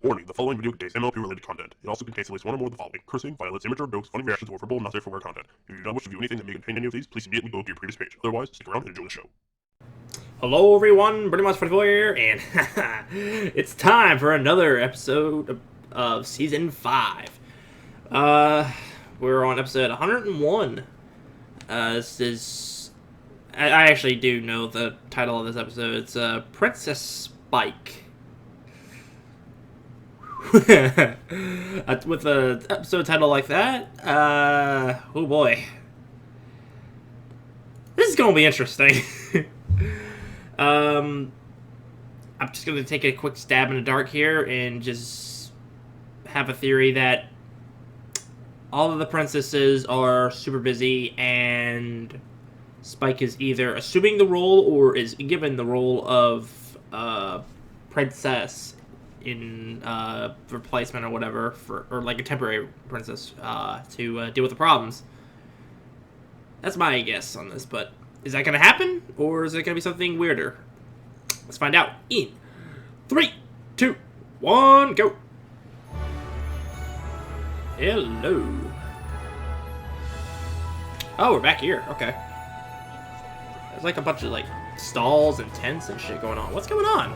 Warning, the following video contains MLP related content. It also contains at least one or more of the following: cursing, violence, immature jokes, funny reactions, or verbal not safe for work content. If you do not wish to view anything that may contain any of these, please immediately go to your previous page. Otherwise, stick around and enjoy the show. Hello everyone, Pretty Much 44 here, and it's time for another episode of Season 5. We're on episode 101. This is... I actually do know the title of this episode. It's Princess Spike. With an episode title like that, oh boy. This is gonna be interesting. I'm just going to take a quick stab in the dark here and just have a theory that all of the princesses are super busy and Spike is either assuming the role or is given the role of princess in replacement or whatever, or like a temporary princess to deal with the problems. That's my guess on this, but is that going to happen, or is it going to be something weirder? Let's find out in 3, 2, 1, go! Hello. Oh, we're back here. Okay. There's like a bunch of like stalls and tents and shit going on. What's going on?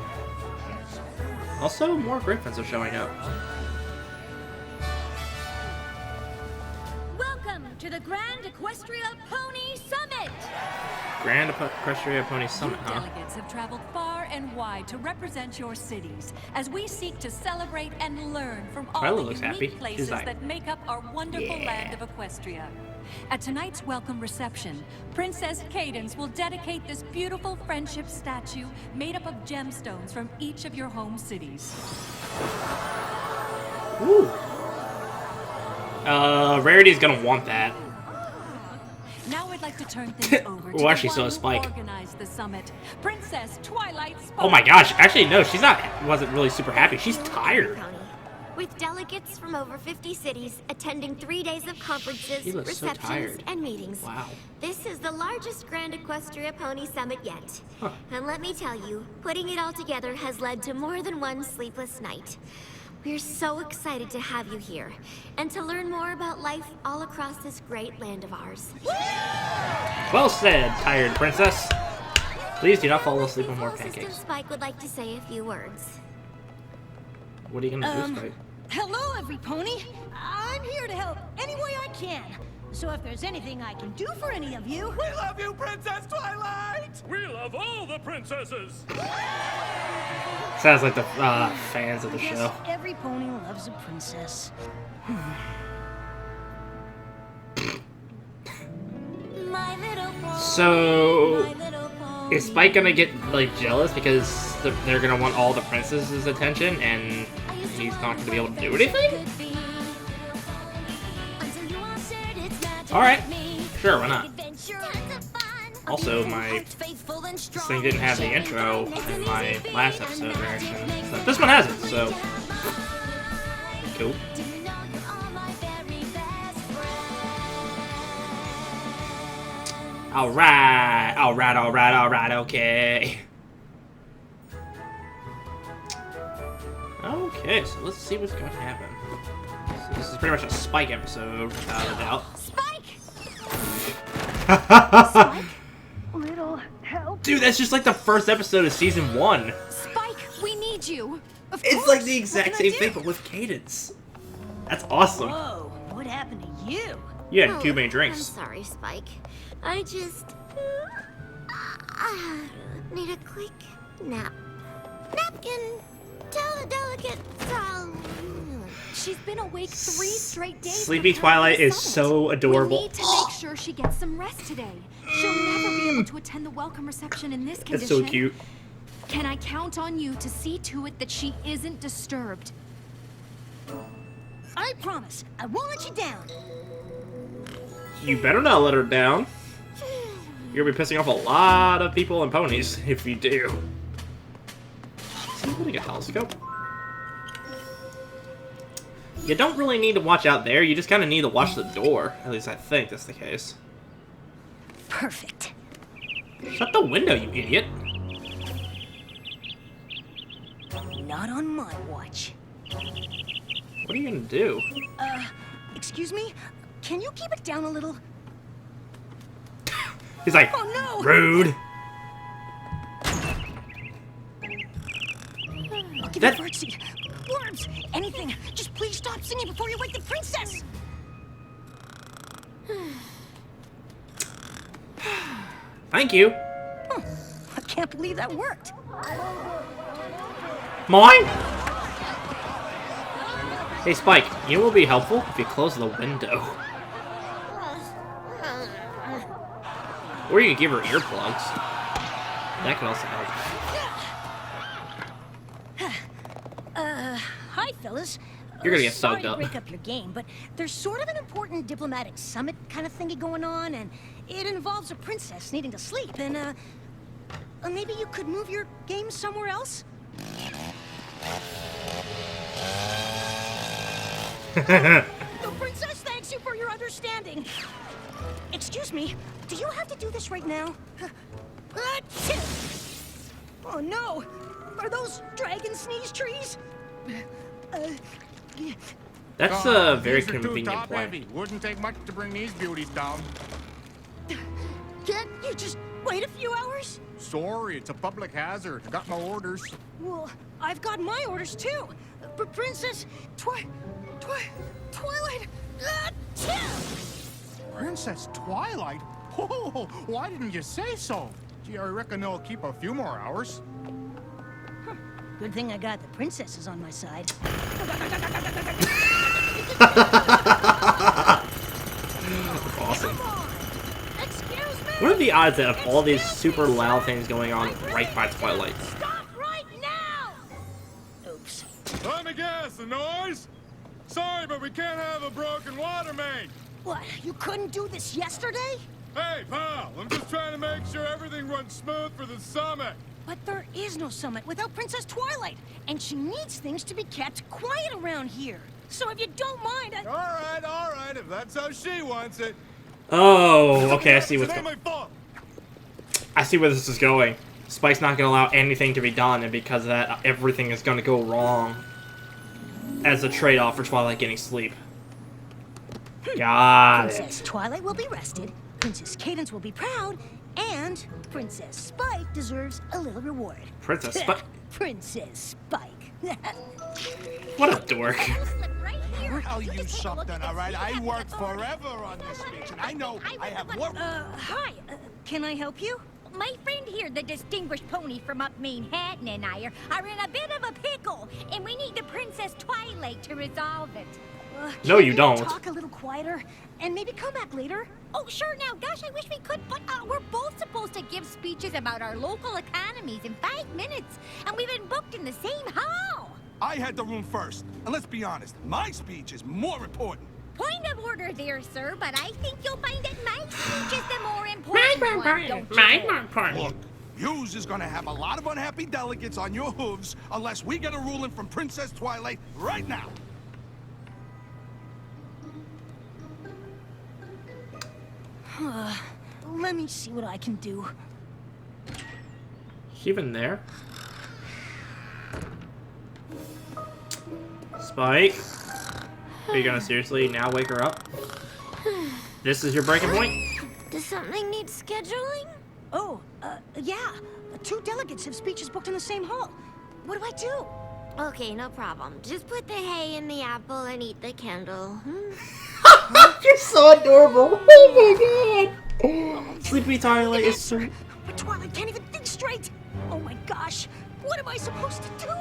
Also, more griffins are showing up. Welcome to the Grand Equestria Pony Summit! Grand Equestria Pony Summit, huh? Delegates have traveled far and wide to represent your cities as we seek to celebrate and learn from all Kyla the looks unique happy. places She's like, that make up our wonderful land of Equestria. At tonight's welcome reception, Princess Cadence will dedicate this beautiful friendship statue made up of gemstones from each of your home cities. Woo! Rarity's gonna want that. Now I'd like to turn things over to Oh, actually, the so one is who Spike. organized the summit, Princess Twilight Spike. Oh my gosh! Actually, no, she's not. Wasn't really super happy. She's tired. With delegates from over 50 cities attending 3 days of conferences, She looks so receptions, tired. and meetings. Wow. This is the largest Grand Equestria Pony Summit yet. Huh. And let me tell you, putting it all together has led to more than one sleepless night. We're so excited to have you here, and to learn more about life all across this great land of ours. Well said, tired princess. Please do not fall asleep on more Assistant pancakes. Spike would like to say a few words. What are you gonna do, Spike? Hello, every pony. I'm here to help any way I can. So if there's anything I can do for any of you... We love you, Princess Twilight! We love all the princesses! Sounds like the fans of the Yes, show. every pony loves a princess. My little pony, So, my little pony. is Spike gonna get like jealous because they're gonna want all the princesses' attention and he's not gonna be able to do anything? Alright, sure, why not? Also, my thing didn't have the intro in my last episode reaction, but this one has it, so cool. Alright, okay. Okay, so let's see what's going to happen. So this is pretty much a Spike episode, without a doubt. Spike? Little help. Dude, that's just like the first episode of Season 1. Spike, we need you. Of It's course. like the What exact can I same thing, do? but with Cadence. That's awesome. Whoa, what happened to you? You had Oh, 2 main I'm drinks. sorry, Spike. I just need a quick nap. Napkin. Tell the delegates I'll... She's been awake 3 straight days. Sleepy preparing Twilight for the is summit. so adorable. We need to make sure she gets some rest today. She'll never be able to attend the welcome reception in this condition. That's so cute. Can I count on you to see to it that she isn't disturbed? I promise, I won't let you down. You better not let her down. You're gonna be pissing off a lot of people and ponies if you do. Is he holding a telescope? You don't really need to watch out there, you just kind of need to watch the door. At least I think that's the case. Perfect. Shut the window, you idiot. Not on my watch. What are you gonna do? Excuse me? Can you keep it down a little? He's like, Oh no! rude. I'll give you birdseed, worms, anything. Just please stop singing before you wake the princess. Thank you. I can't believe that worked. Mine? Hey, Spike, you know what would be helpful? If you close the window. Or you could give her earplugs. That could also help. Hi, fellas. You're gonna get sorry soaked to up. break up your game, but there's sort of an important diplomatic summit kind of thingy going on, and it involves a princess needing to sleep, and, maybe you could move your game somewhere else? The princess thanks you for your understanding. Excuse me, do you have to do this right now? Oh no! Are those dragon sneeze trees? That's a very these are too convenient top plan. heavy. Wouldn't take much to bring these beauties down. Can't you just wait a few hours? Sorry, it's a public hazard. I got my orders. Well, I've got my orders too. Princess Twilight. Princess Twilight? Oh, why didn't you say so? Gee, I reckon they'll keep a few more hours. Good thing I got the princesses on my side. Awesome. Come on! Excuse me! What are the odds that of all these super loud things going on right by Twilight? Stop right now! Oops. Let me guess, the noise? Sorry, but we can't have a broken water main. What, you couldn't do this yesterday? Hey, pal, I'm just trying to make sure everything runs smooth for the summit. But there is no summit without Princess Twilight, and she needs things to be kept quiet around here. So if you don't mind, All right, if that's how she wants it. Oh, okay, I see what's It ain't going. my fault. I see where this is going. Spike's not gonna allow anything to be done, and because of that, everything is gonna go wrong. As a trade-off for Twilight getting sleep. Got Princess it. Twilight will be rested, Princess Cadence will be proud, and Princess Spike deserves a little reward. Princess Spike. Princess Spike. What a dork. I'll tell you something, all right? I worked forever on this speech, and I know I have more... Hi. Can I help you? My friend here, the distinguished pony from up Manhattan, and I are in a bit of a pickle, and we need the Princess Twilight to resolve it. No, Can you don't. Talk a little quieter, and maybe come back later. Oh, sure now, gosh, I wish we could, but we're both supposed to give speeches about our local economies in 5 minutes, and we've been booked in the same hall. I had the room first, and let's be honest, my speech is more important. Point of order there, sir, but I think you'll find that my speech is the more important one, don't you? Look, yous is gonna have a lot of unhappy delegates on your hooves unless we get a ruling from Princess Twilight right now. Let me see what I can do. Is she even there? Spike? Are you gonna seriously now wake her up? This is your breaking point? Does something need scheduling? Oh, yeah. 2 delegates have speeches booked in the same hall. What do I do? Okay, no problem. Just put the hay in the apple and eat the candle. You're so adorable. Oh my god. Sleepy Twilight is so... But Twilight can't even think straight. Oh my gosh. What am I supposed to do?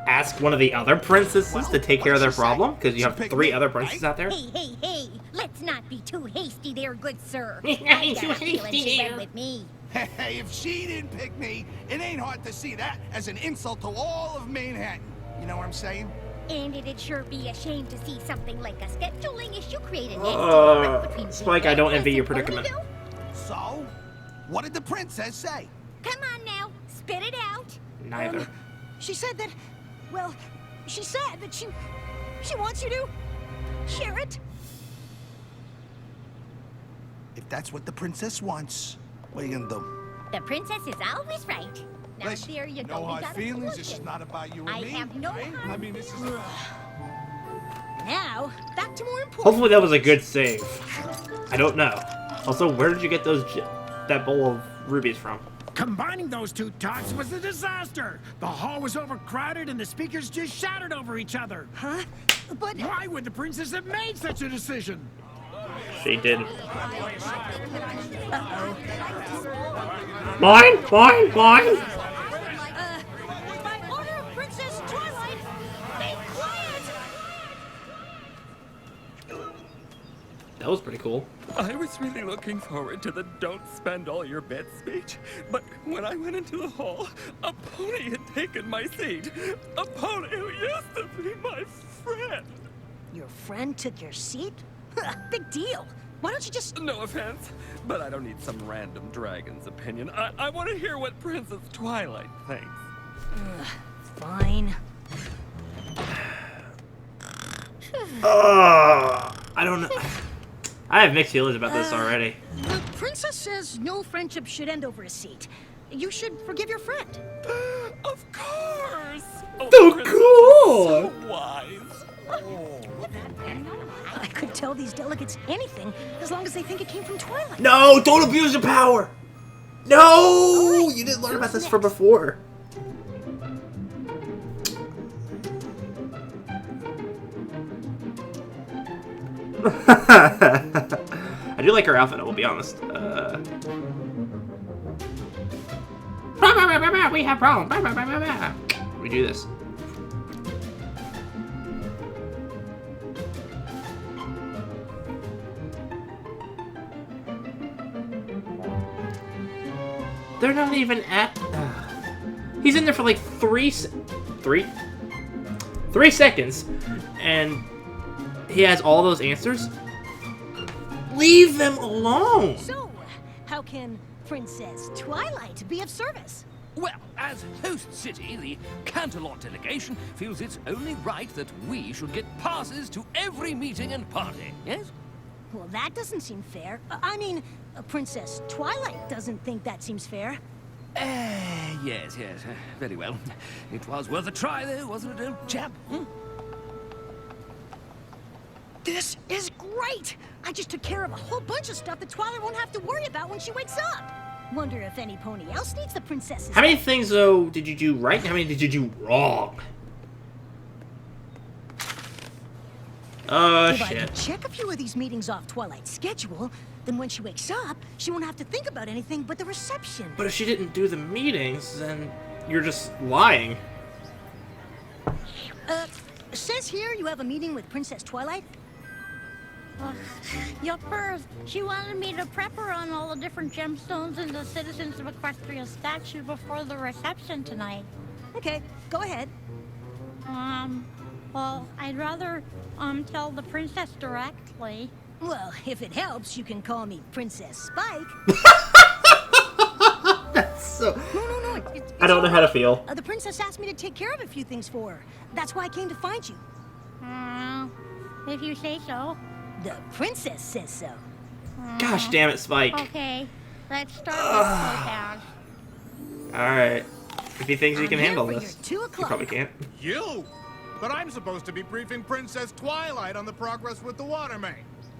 Ask one of the other princesses to take care of their problem, because you have 3 other princesses out there. Hey, let's not be too hasty there, good sir. Too I got a feeling hasty she there. went with me. Hey, if she didn't pick me, it ain't hard to see that as an insult to all of Manhattan. You know what I'm saying? And it'd sure be a shame to see something like a scheduling issue create a nasty between Spike, you I don't and envy your Princess predicament. Ponyville. So, what did the princess say? Come on now, spit it out. Neither. She said that, well, she said that she wants you to share it. If that's what the princess wants, what are you gonna do? The princess is always right. Now, Listen, there you go. no We hard got a feelings. This is solution. not about you and I me. have no right? hard I mean, this is... Now, back to more important. Hopefully that was a good save. I don't know. Also, where did you get that bowl of rubies from? Combining those two talks was a disaster. The hall was overcrowded and the speakers just shouted over each other. Huh? But Why would the princess have made such a decision? She did. Mine! Mine! Mine! by order of Princess Twilight, be quiet! That was pretty cool. I was really looking forward to the don't spend all your bits speech, but when I went into the hall, a pony had taken my seat. A pony who used to be my friend. Your friend took your seat? Big deal. Why don't you just... No offense, but I don't need some random dragon's opinion. I want to hear what Princess Twilight thinks. Fine. I don't know. I have mixed feelings about this already. The princess says no friendship should end over a seat. You should forgive your friend. Of course! Oh, So Princess cool! is so wise. I could tell these delegates anything as long as they think it came from Twilight. No! Don't abuse your power! No! You didn't learn about this from before. I do like her outfit, I will be honest. We have problems. We do this. They're not even at... He's in there for like 3 seconds, and he has all those answers? Leave them alone! So, how can Princess Twilight be of service? Well, as host city, the Canterlot delegation feels it's only right that we should get passes to every meeting and party, yes? Well, that doesn't seem fair. I mean, Princess Twilight doesn't think that seems fair. Yes, very well. It was worth a try, though, wasn't it, old chap? This is great! I just took care of a whole bunch of stuff that Twilight won't have to worry about when she wakes up. Wonder if any pony else needs the princess's How many help. things, though, did you do right and how many did you do wrong? If I Shit. could check a few of these meetings off Twilight's schedule, then when she wakes up, she won't have to think about anything but the reception. But if she didn't do the meetings, then you're just lying. Says here you have a meeting with Princess Twilight? Yuppers, she wanted me to prep her on all the different gemstones in the Citizens of Equestria statue before the reception tonight. Okay, go ahead. Well, I'd rather, tell the princess directly. Well, if it helps, you can call me Princess Spike. That's so... No, it's I don't know how to feel. The princess asked me to take care of a few things for her. That's why I came to find you. If you say so. The princess says so. Gosh damn it, Spike. Okay, let's start with slowdown. Alright. If he thinks he can I'm here handle for this, your 2 he o'clock. probably can't. You? But I'm supposed to be briefing Princess Twilight on the progress with the water main.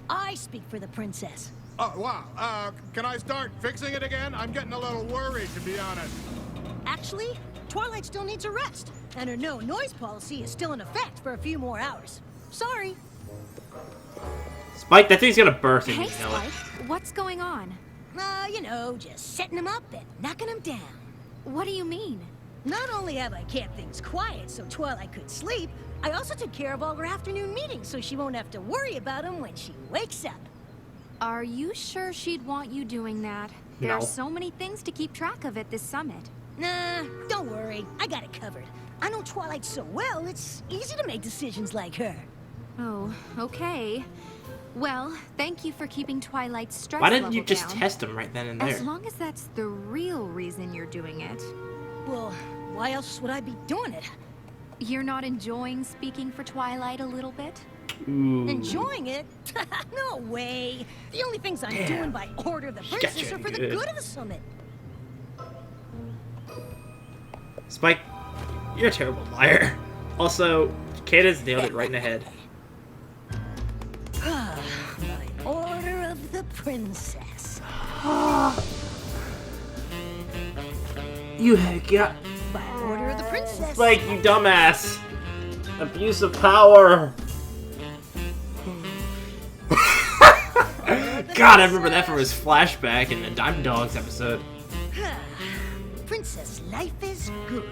I speak for the princess. Oh, wow. Can I start fixing it again? I'm getting a little worried, to be honest. Actually, Twilight still needs a rest, and her no noise policy is still in effect for a few more hours. Sorry. Spike, that thing's gonna burst and Hey, you know Spike, it. what's going on? You know, just setting him up and knocking him down. What do you mean? Not only have I kept things quiet so Twilight could sleep, I also took care of all her afternoon meetings so she won't have to worry about them when she wakes up. Are you sure she'd want you doing that? There No. are so many things to keep track of at this summit. Nah, don't worry. I got it covered. I know Twilight so well, it's easy to make decisions like her. Oh, okay. Well, thank you for keeping Twilight's stress Why didn't level you just down. test him right then and there? As long as that's the real reason you're doing it. Well, why else would I be doing it? You're not enjoying speaking for Twilight a little bit? Ooh. Enjoying it? No way. The only things I'm doing by order of the She got princess you are for the good. good of the summit. Spike, you're a terrible liar. Also, Cadence nailed it right in the head. By order of the princess. You got... By order of the princess. Spike, you dumbass. Abuse of power. God, I remember that from his flashback in the Diamond Dogs episode. Princess life is good.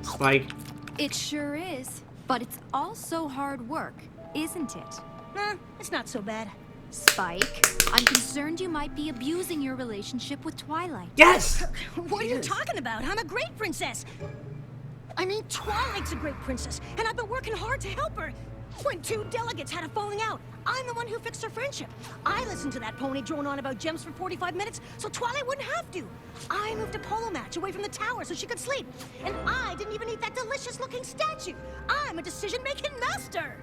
Spike. It sure is. But it's also hard work, isn't it? Nah, it's not so bad. Spike, I'm concerned you might be abusing your relationship with Twilight. Yes! What are you talking about? I'm a great princess. I mean, Twilight's a great princess, and I've been working hard to help her. When 2 delegates had a falling out, I'm the one who fixed their friendship. I listened to that pony drone on about gems for 45 minutes, so Twilight wouldn't have to. I moved a polo match away from the tower so she could sleep. And I didn't even eat that delicious-looking statue. I'm a decision-making master.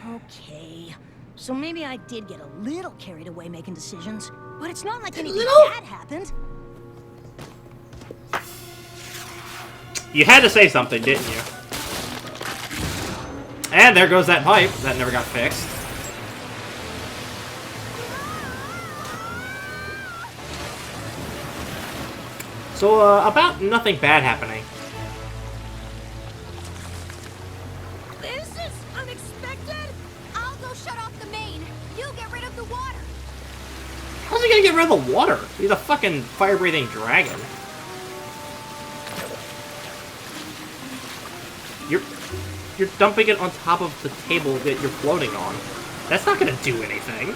Okay. So maybe I did get a little carried away making decisions, but it's not like anything bad happened. You had to say something, didn't you? And there goes that pipe. That never got fixed. So, about nothing bad happening. This is unexpected. I'll go shut off the main. You get rid of the water. How's he gonna get rid of the water? He's a fucking fire-breathing dragon. You're dumping it on top of the table that you're floating on. That's not gonna do anything.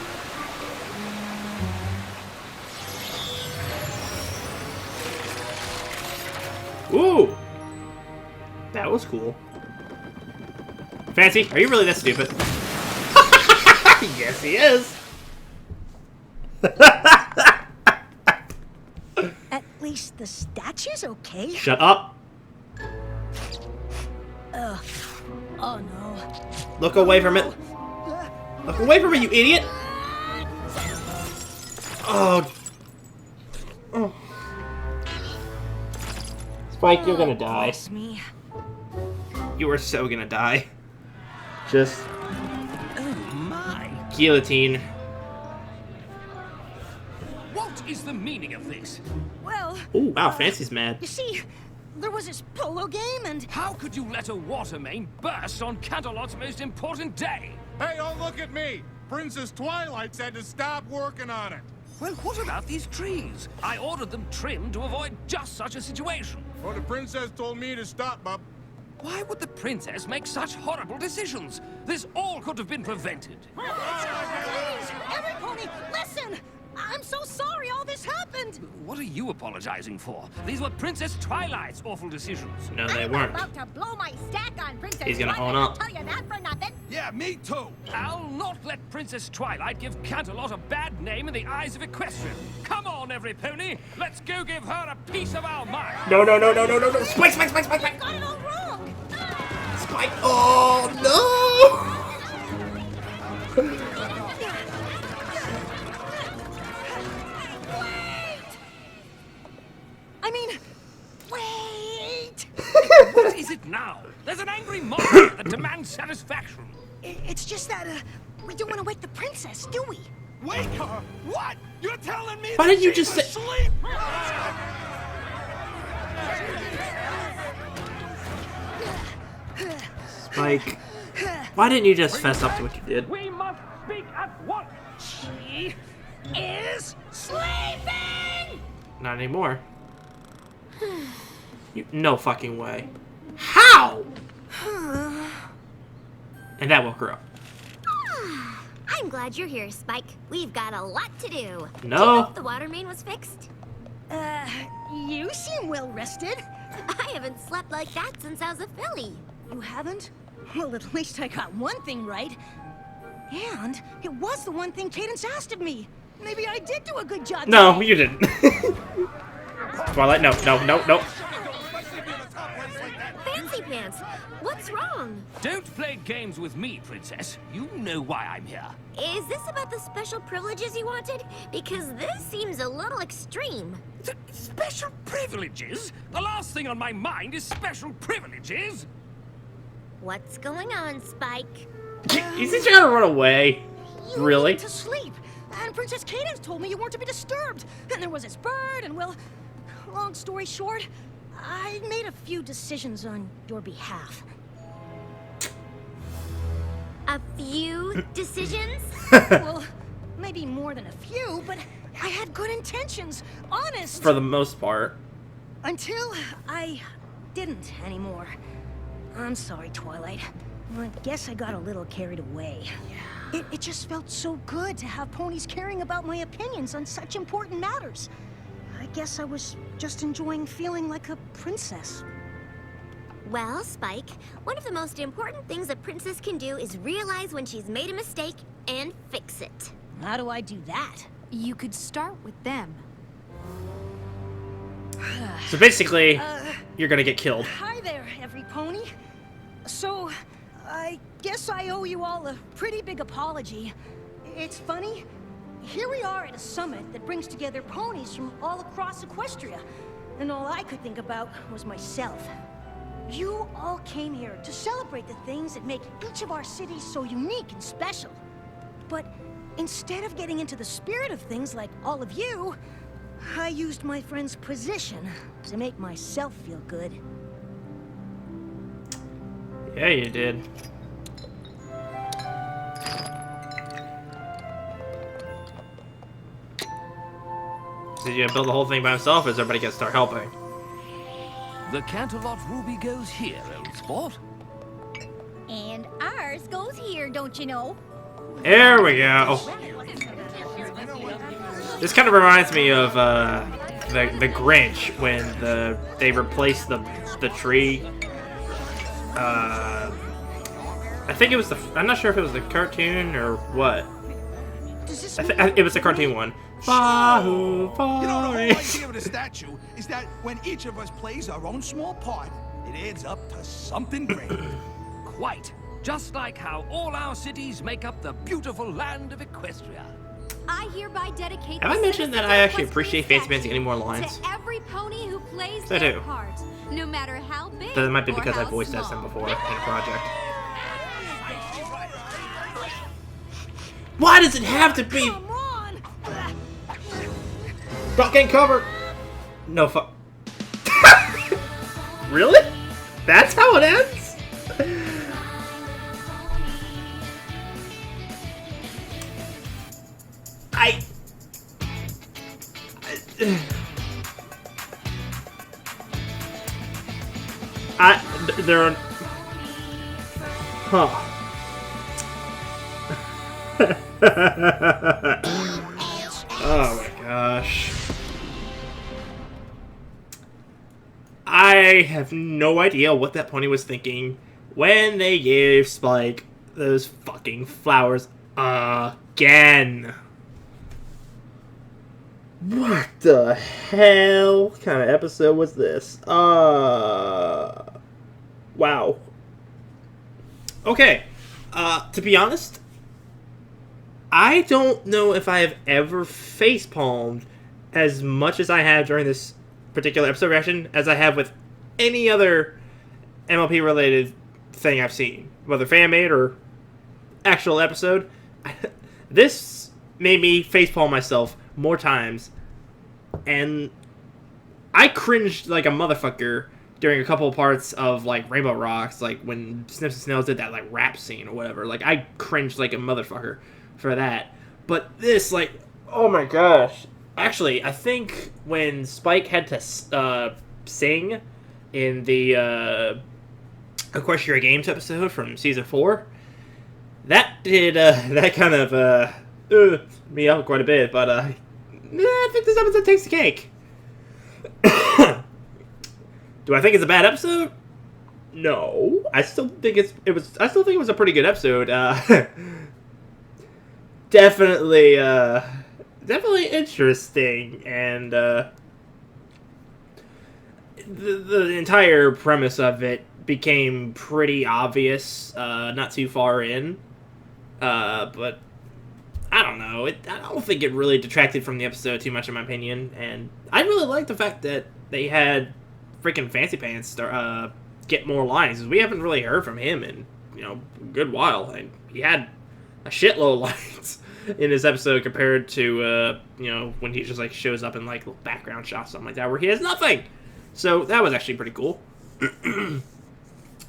Ooh! That was cool. Fancy, are you really that stupid? Yes, he is! At least the statue's okay. Shut up! Oh no. Look away from it. Look away from it, you idiot! Oh. Spike, you're gonna die. Me. You are so gonna die. Just Oh my! guillotine. What is the meaning of this? Well, Ooh, wow, Fancy's mad. you see, there was this polo game and... How could you let a water main burst on Canterlot's most important day? Hey, don't look at me! Princess Twilight said to stop working on it. Well, what about these trees? I ordered them trimmed to avoid just such a situation. Well, the princess told me to stop, bub. Why would the princess make such horrible decisions? This all could have been prevented. Please, every pony, listen! I'm so sorry all this happened! What are you apologizing for? These were Princess Twilight's awful decisions. No, they weren't. I'm about to blow my stack on Princess He's gonna Twilight, own up. I'll tell you that for nothing. Yeah, me too. I'll not let Princess Twilight give Canterlot a bad name in the eyes of Equestria. Come on, every pony. Let's go give her a piece of our mind. No, no, no, no, no, no, no. Spike, Spike, Spike, Spike, Spike. Got it all wrong. Spike. Oh, no. I mean, wait! What is it now? There's an angry mob here that demands satisfaction. It's just that, we don't want to wake the princess, do we? Wake her? What? You're telling me Why that didn't you she's just say- asleep? Spike. Why didn't you just fess up to what you did? We must speak at once. She is sleeping. Not anymore. No fucking way. How? And that woke her up. I'm glad you're here, Spike. We've got a lot to do. No. Do you know if the water main was fixed? You seem well rested. I haven't slept like that since I was a filly. You haven't? Well, at least I got one thing right. And it was the one thing Cadence asked of me. Maybe I did do a good job. No, today. you didn't. Twilight, no, no, no, no. Fancy advance. What's wrong? Don't play games with me, Princess. You know why I'm here. Is this about the special privileges you wanted? Because this seems a little extreme. Special privileges? The last thing on my mind is special privileges. What's going on, Spike? Is he trying to run away? You Really? need to sleep. And Princess Cadence told me you weren't to be disturbed. And there was this bird, and well, long story short, I made a few decisions on your behalf. A few decisions? Well, maybe more than a few, but I had good intentions, honest. For the most part. Until I didn't anymore. I'm sorry, Twilight. I guess I got a little carried away. It just felt so good to have ponies caring about my opinions on such important matters. I guess I was just enjoying feeling like a princess. Well, Spike, one of the most important things a princess can do is realize when she's made a mistake and fix it. How do I do that? You could start with them. So basically, you're gonna get killed. Hi there, every pony. So, I guess I owe you all a pretty big apology. It's funny. Here we are at a summit that brings together ponies from all across Equestria. And all I could think about was myself. You all came here to celebrate the things that make each of our cities so unique and special. But instead of getting into the spirit of things like all of you, I used my friend's position to make myself feel good. Yeah, you did. So you build the whole thing by himself, or is everybody gonna start helping? The Canterlot Ruby goes here, old sport. And ours goes here, don't you know? There we go. This kind of reminds me of the Grinch when they replaced the tree. I think it was I'm not sure if it was the cartoon or what. It was the cartoon one. You know, the whole idea of the statue is that when each of us plays our own small part, it adds up to something great. Quite. Just like how all our cities make up the beautiful land of Equestria. I hereby dedicate. Have I mentioned that I actually appreciate Fancy Pants getting more lines? To every pony who plays I their do. part, no matter how big. That might be or because I how voiced small. them before in a project. Why does it have to be? Come on! Not getting covered. No fuck. Really? That's how it ends? There are. Huh. Oh my gosh. I have no idea what that pony was thinking when they gave Spike those fucking flowers again. What the hell kind of episode was this? Wow. Okay. To be honest, I don't know if I have ever facepalmed as much as I have during this particular episode reaction as I have with any other MLP related thing I've seen, whether fan-made or actual episode. This made me facepalm myself more times, and I cringed like a motherfucker during a couple of parts of like Rainbow Rocks, like when Snips and Snails did that like rap scene or whatever. Like I cringed like a motherfucker for that. But this, like, oh my gosh. Actually, I think when Spike had to sing in the Equestria Games episode from Season 4, that did, that kind of, me up quite a bit, but, I think this episode takes the cake. Do I think it's a bad episode? No. I still think it was a pretty good episode. Definitely interesting, and the entire premise of it became pretty obvious not too far in. But I don't know. I don't think it really detracted from the episode too much, in my opinion. And I really like the fact that they had freaking Fancy Pants get more lines. We haven't really heard from him in, a good while. And he had a shitload of lines in this episode compared to, when he just, shows up in, little background shots, something like that, where he has nothing. So that was actually pretty cool. And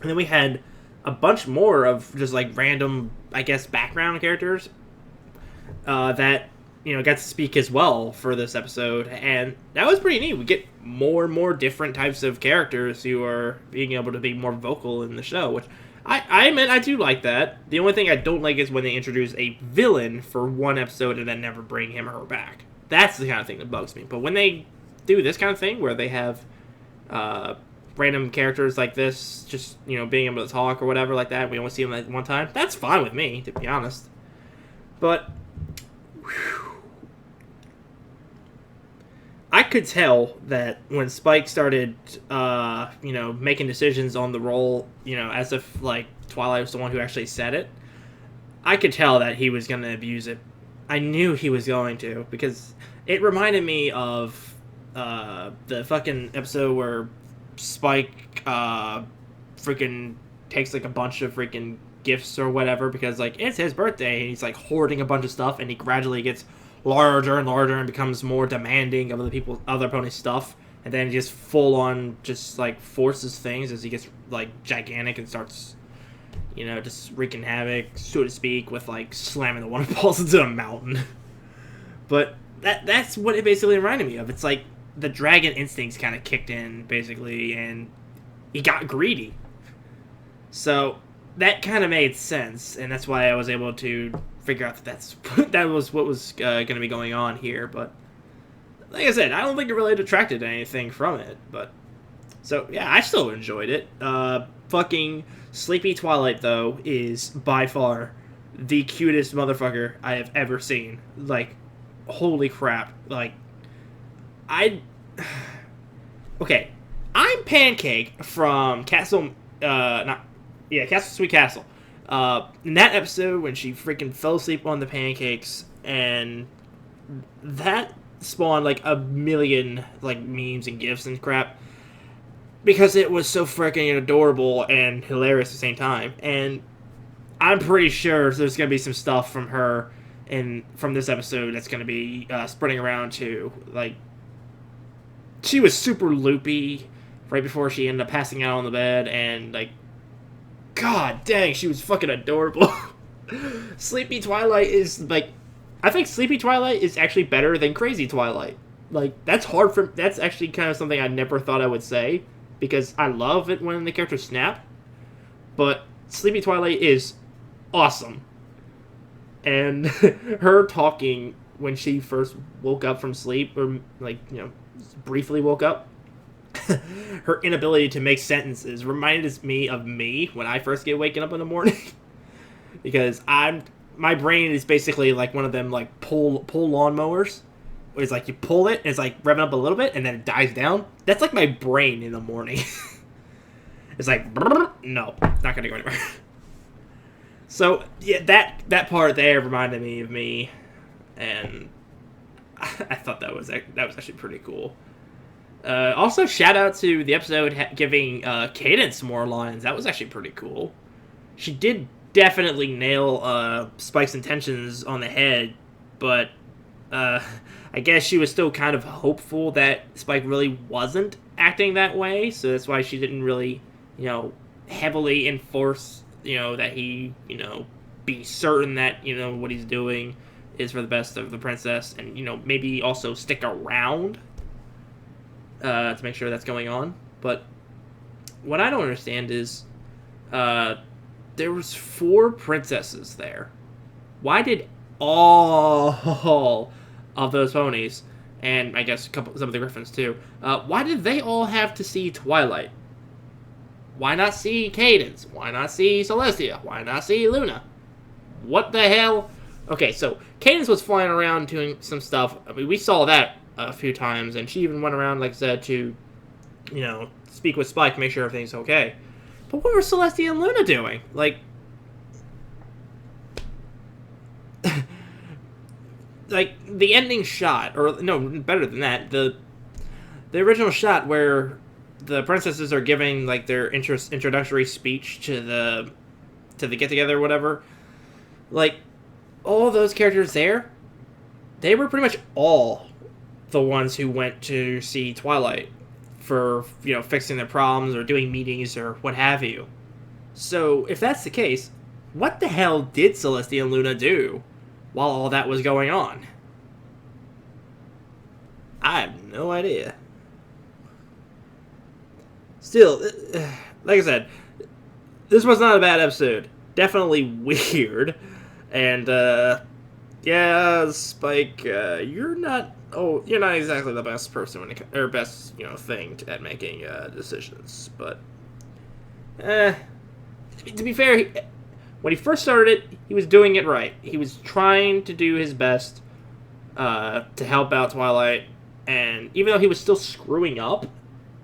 then we had a bunch more of just, random, I guess, background characters that, got to speak as well for this episode. And that was pretty neat. We get more and more different types of characters who are being able to be more vocal in the show, which I do like that. The only thing I don't like is when they introduce a villain for one episode and then never bring him or her back. That's the kind of thing that bugs me. But when they do this kind of thing, where they have random characters like this, just, being able to talk or whatever like that, we only see them one time, that's fine with me, to be honest. But I could tell that when Spike started, making decisions on the role, as if, Twilight was the one who actually said it, I could tell that he was going to abuse it. I knew he was going to, because it reminded me of the fucking episode where Spike freaking takes, a bunch of freaking gifts or whatever, because, it's his birthday, and he's, hoarding a bunch of stuff, and he gradually gets larger and larger and becomes more demanding of other opponents' stuff, and then he just full on just forces things as he gets gigantic and starts, just wreaking havoc, so to speak, with slamming the water balls into a mountain. But that's what it basically reminded me of. It's the dragon instincts kind of kicked in basically, and he got greedy. So that kind of made sense, and that's why I was able to figure out that was what was going to be going on here. But like I said, I don't think it really detracted anything from it. But so yeah, I still enjoyed it. Fucking Sleepy Twilight though is by far the cutest motherfucker I have ever seen. Holy crap! Okay, I'm Pancake from Castle Sweet Castle. In that episode, when she freaking fell asleep on the pancakes, and that spawned a million memes and gifs and crap, because it was so freaking adorable and hilarious at the same time. And I'm pretty sure there's gonna be some stuff from her from this episode that's gonna be spreading around too. She was super loopy right before she ended up passing out on the bed, and God dang, she was fucking adorable. Sleepy Twilight is I think Sleepy Twilight is actually better than Crazy Twilight. That's actually kind of something I never thought I would say, because I love it when the characters snap. But Sleepy Twilight is awesome. And her talking when she first woke up from sleep, or briefly woke up, her inability to make sentences reminded me of me when I first get waking up in the morning. Because my brain is basically one of them pull lawnmowers, where it's you pull it and it's revving up a little bit and then it dies down. That's my brain in the morning. It's no, it's not gonna go anywhere. So yeah, that part there reminded me of me, and I thought that was actually pretty cool. Also, shout out to the episode giving Cadence more lines. That was actually pretty cool. She did definitely nail Spike's intentions on the head, but I guess she was still kind of hopeful that Spike really wasn't acting that way, so that's why she didn't really, heavily enforce, that he, be certain that, what he's doing is for the best of the princess, and, maybe also stick around to make sure that's going on. But what I don't understand is there was 4 princesses there. Why did all of those ponies, and I guess some of the griffins too, why did they all have to see Twilight? Why not see Cadence? Why not see Celestia? Why not see Luna? What the hell? Okay, so Cadence was flying around doing some stuff. I mean, we saw that a few times, and she even went around, like I said, to, speak with Spike, make sure everything's okay. But what were Celestia and Luna doing? Like, like the ending shot, or no, better than that, the original shot where the princesses are giving like their introductory speech to the get together or whatever. Like, all those characters there, they were pretty much all the ones who went to see Twilight for, you know, fixing their problems or doing meetings or what have you. So, if that's the case, what the hell did Celestia and Luna do while all that was going on? I have no idea. Still, like I said, this was not a bad episode. Definitely weird. And, yeah, Spike, you're not exactly the best person when or best, you know, thing at making decisions. But, to be fair, when he first started it, he was doing it right. He was trying to do his best to help out Twilight, and even though he was still screwing up,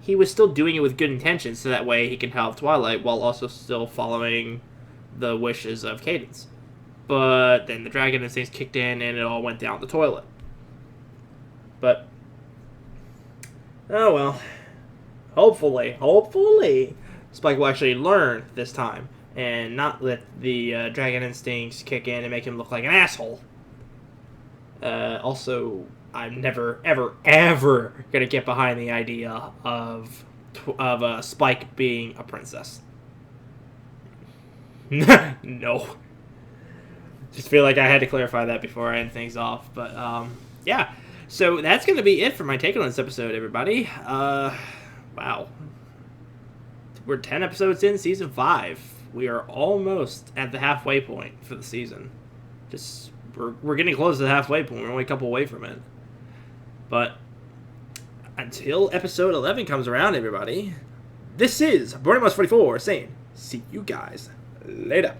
he was still doing it with good intentions, so that way he can help Twilight while also still following the wishes of Cadence. But then the dragon instincts kicked in, and it all went down the toilet. But, oh well. Hopefully, Spike will actually learn this time, and not let the dragon instincts kick in and make him look like an asshole. Also, I'm never, ever gonna get behind the idea of Spike being a princess. No. Just feel like I had to clarify that before I end things off. But, yeah. So, that's going to be it for my take on this episode, everybody. Wow. We're 10 episodes in Season 5. We are almost at the halfway point for the season. We're getting close to the halfway point. We're only a couple away from it. But, until Episode 11 comes around, everybody, this is Bordermouse44 saying, see you guys later.